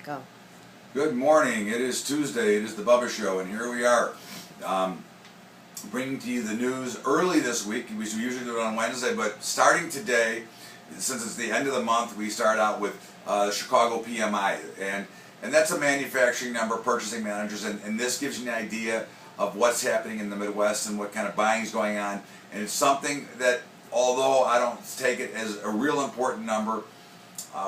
Go. Good morning. It is Tuesday. It is the Bubba Show, and here we are, bringing to you the news early this week. We usually do it on Wednesday, but starting today, since it's the end of the month, we start out with Chicago PMI, and that's a manufacturing number, purchasing managers, and this gives you an idea of what's happening in the Midwest and what kind of buying is going on. And it's something that, although I don't take it as a real important number,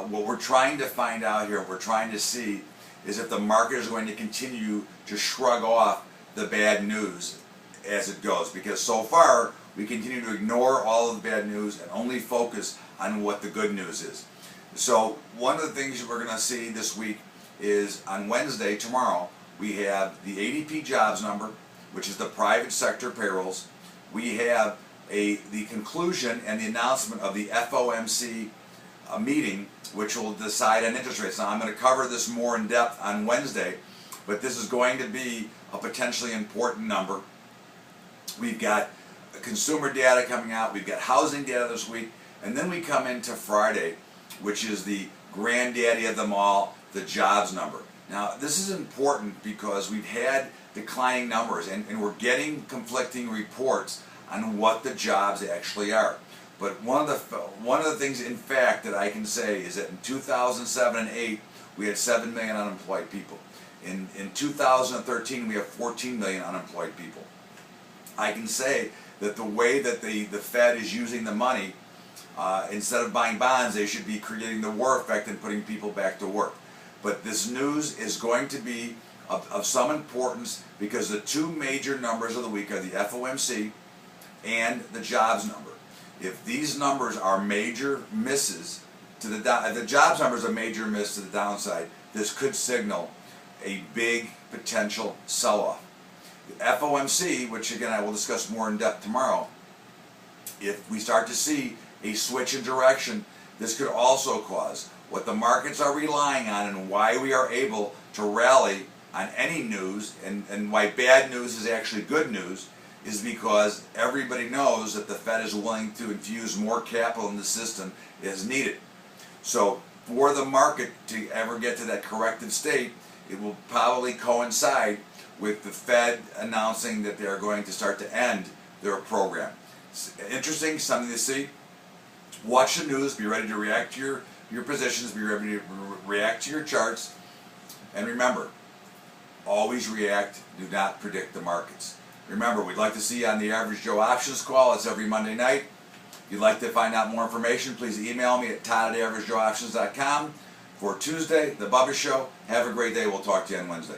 what we're trying to find out here, what we're trying to see, is if the market is going to continue to shrug off the bad news as it goes. Because so far, we continue to ignore all of the bad news and only focus on what the good news is. So one of the things that we're going to see this week is on Wednesday, tomorrow, we have the ADP jobs number, which is the private sector payrolls. We have the conclusion and the announcement of the FOMC meeting, which will decide on interest rates. Now, I'm going to cover this more in depth on Wednesday, but this is going to be a potentially important number. We've got consumer data coming out, we've got housing data this week, and then we come into Friday, which is the granddaddy of them all, the jobs number. Now, this is important because we've had declining numbers, and we're getting conflicting reports on what the jobs actually are. But one of the things, in fact, that I can say is that in 2007 and 8, we had 7 million unemployed people. In 2013, we have 14 million unemployed people. I can say that the way that the Fed is using the money, instead of buying bonds, they should be creating the war effect and putting people back to work. But this news is going to be of some importance because the two major numbers of the week are the FOMC and the jobs number. If these numbers are major misses to if the jobs numbers are major miss to the downside, this could signal a big potential sell-off. The FOMC, which again I will discuss more in depth tomorrow, if we start to see a switch in direction, this could also cause what the markets are relying on and why we are able to rally on any news and why bad news is actually good news is because everybody knows that the Fed is willing to infuse more capital in the system as needed. So for the market to ever get to that corrective state, it will probably coincide with the Fed announcing that they're going to start to end their program. It's interesting, something to see. Watch the news, be ready to react to your positions, be ready to react to your charts, and remember, always react, do not predict the markets. Remember, we'd like to see you on the Average Joe Options Call. It's every Monday night. If you'd like to find out more information, please email me at todd@averagejoeoptions.com. For Tuesday, the Bubba Show, have a great day. We'll talk to you on Wednesday.